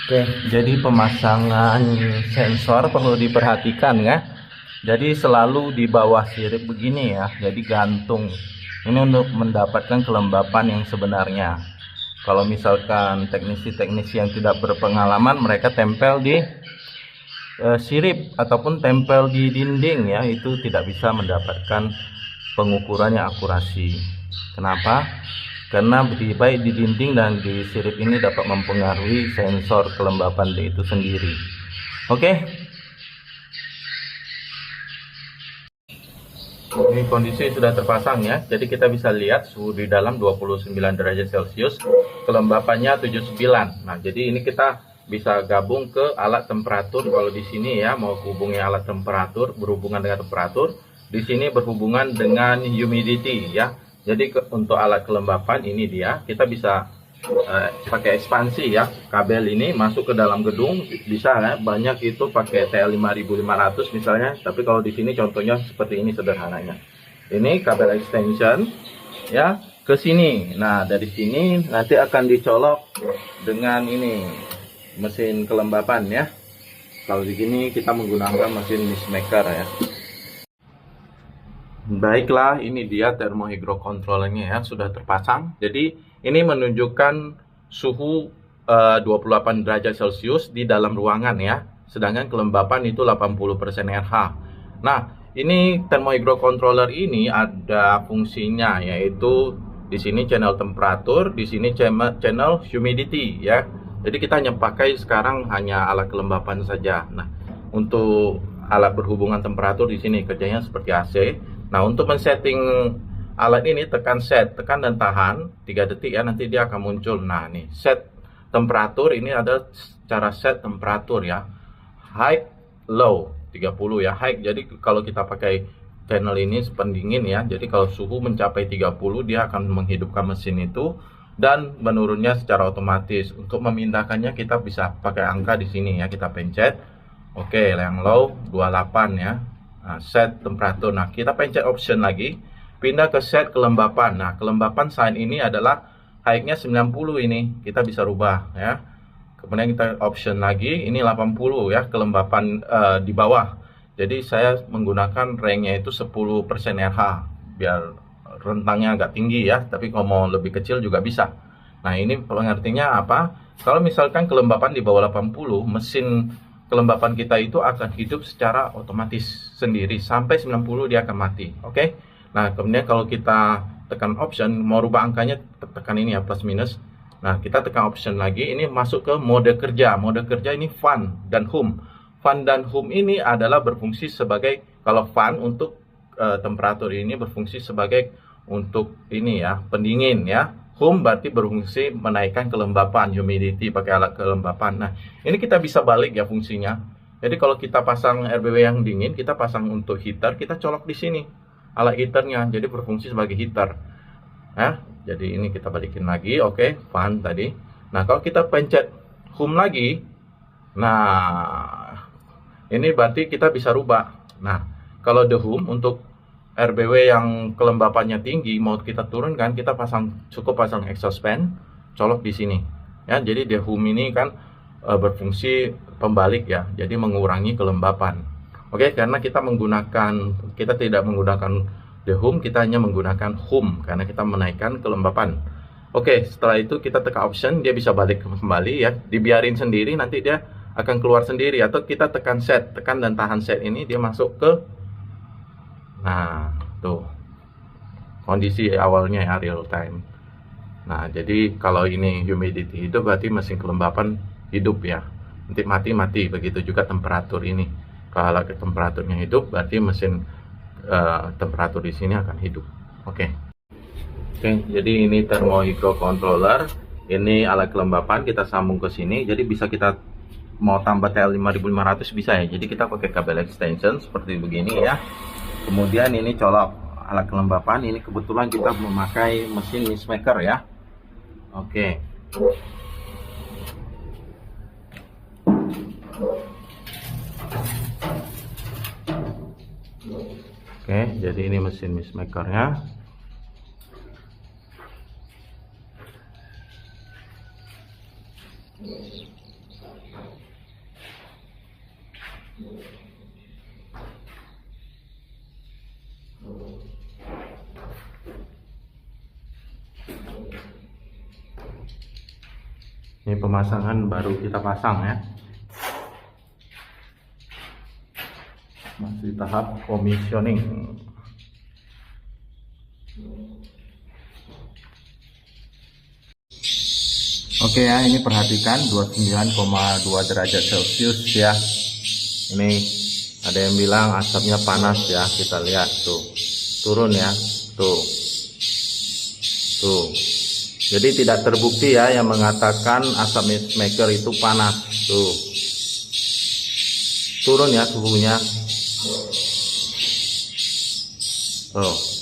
Oke, jadi pemasangan sensor perlu diperhatikan ya. Jadi selalu di bawah sirip begini ya. Jadi gantung. Ini untuk mendapatkan kelembapan yang sebenarnya. Kalau misalkan teknisi-teknisi yang tidak berpengalaman, mereka tempel di sirip ataupun tempel di dinding ya, itu tidak bisa mendapatkan pengukuran yang akurasi. Kenapa? Karena baik di dinding dan di sirip ini dapat mempengaruhi sensor kelembapan itu sendiri. Oke. Ini kondisi sudah terpasang ya. Jadi kita bisa lihat suhu di dalam 29 derajat Celcius, kelembapannya 79. Nah, jadi ini kita bisa gabung ke alat temperatur. Kalau di sini ya mau hubungi alat temperatur, berhubungan dengan temperatur. Di sini berhubungan dengan humidity ya. Jadi untuk alat kelembapan ini dia, kita bisa pakai ekspansi ya. Kabel ini masuk ke dalam gedung bisa ya. Banyak itu pakai TL5500 misalnya. Tapi kalau di sini contohnya seperti ini sederhananya. Ini kabel extension ya ke sini. Nah, dari sini nanti akan dicolok dengan ini mesin kelembapan ya. Kalau di sini kita menggunakan mesin mixmaker ya. Baiklah, ini dia thermohygrocontrollernya ya, sudah terpasang. Jadi ini menunjukkan suhu 28 derajat Celcius di dalam ruangan ya. Sedangkan kelembapan itu 80% RH. Nah, ini thermohygrocontroller ini ada fungsinya, yaitu di sini channel temperatur, di sini channel humidity ya. Jadi kita hanya pakai sekarang hanya alat kelembapan saja. Nah, untuk alat berhubungan temperatur di sini kerjanya seperti AC. Nah, untuk men-setting alat ini tekan set, tekan dan tahan 3 detik ya, nanti dia akan muncul. Nah, nih set temperatur ini ada cara set temperatur ya. High, low 30 ya. High, jadi kalau kita pakai panel ini pendingin ya. Jadi kalau suhu mencapai 30 dia akan menghidupkan mesin itu dan menurunnya secara otomatis. Untuk memindahkannya kita bisa pakai angka di sini ya, kita pencet. Oke, yang low 28 ya. Nah, set temperatur. Nah, kita pencet option lagi, pindah ke set kelembapan. Nah, kelembapan saat ini adalah high-nya 90 ini. Kita bisa rubah ya. Kemudian kita option lagi, ini 80 ya, kelembapan di bawah. Jadi saya menggunakan range-nya itu 10% RH biar rentangnya agak tinggi ya, tapi kalau mau lebih kecil juga bisa. Nah, ini pengertiannya apa? Kalau misalkan kelembapan di bawah 80, mesin kelembapan kita itu akan hidup secara otomatis sendiri sampai 90 dia akan mati. Oke. Nah, kemudian kalau kita tekan option mau rubah angkanya, tekan ini ya, plus minus. Nah, kita tekan option lagi, ini masuk ke mode kerja. Mode kerja ini fan dan home. Fan dan home ini adalah berfungsi sebagai, kalau fan untuk temperatur ini berfungsi sebagai untuk ini ya, pendingin ya. Home berarti berfungsi menaikkan kelembapan, humidity pakai alat kelembapan. Nah, ini kita bisa balik ya fungsinya. Jadi kalau kita pasang RBW yang dingin, kita pasang untuk heater, kita colok di sini alat heaternya. Jadi berfungsi sebagai heater. Nah, jadi ini kita balikin lagi, oke, fan tadi. Nah, kalau kita pencet home lagi, nah ini berarti kita bisa rubah. Nah, kalau the home untuk RBW yang kelembapannya tinggi mau kita turunkan, kita cukup pasang exhaust fan, colok di sini ya. Jadi the home ini kan berfungsi pembalik ya, jadi mengurangi kelembapan. Oke, karena kita tidak menggunakan the home, kita hanya menggunakan home karena kita menaikkan kelembapan. Oke, setelah itu kita tekan option, dia bisa balik kembali ya, dibiarin sendiri, nanti dia akan keluar sendiri. Atau kita tekan set, tekan dan tahan set ini, dia masuk ke, nah tuh kondisi awalnya ya, real time. Nah, jadi kalau ini humidity hidup berarti mesin kelembapan hidup ya, nanti mati begitu juga temperatur ini. Kalau temperaturnya hidup berarti mesin temperatur di sini akan hidup. Oke, jadi ini thermohygrocontroller, ini alat kelembapan, kita sambung ke sini. Jadi bisa kita mau tambah TL5500 bisa ya. Jadi kita pakai kabel extension seperti begini ya. Kemudian ini colok alat kelembapan. Ini kebetulan kita memakai mesin mixmaker ya. Oke. Oke, jadi ini mesin mixmakernya. Ini pemasangan baru kita pasang ya. Masih tahap commissioning. Oke ya, ini perhatikan 29,2 derajat Celcius ya. Ini ada yang bilang asapnya panas ya, kita lihat tuh. Turun ya, tuh. Tuh. Jadi tidak terbukti ya yang mengatakan asap maker itu panas. Tuh. Turun ya suhunya. Tuh.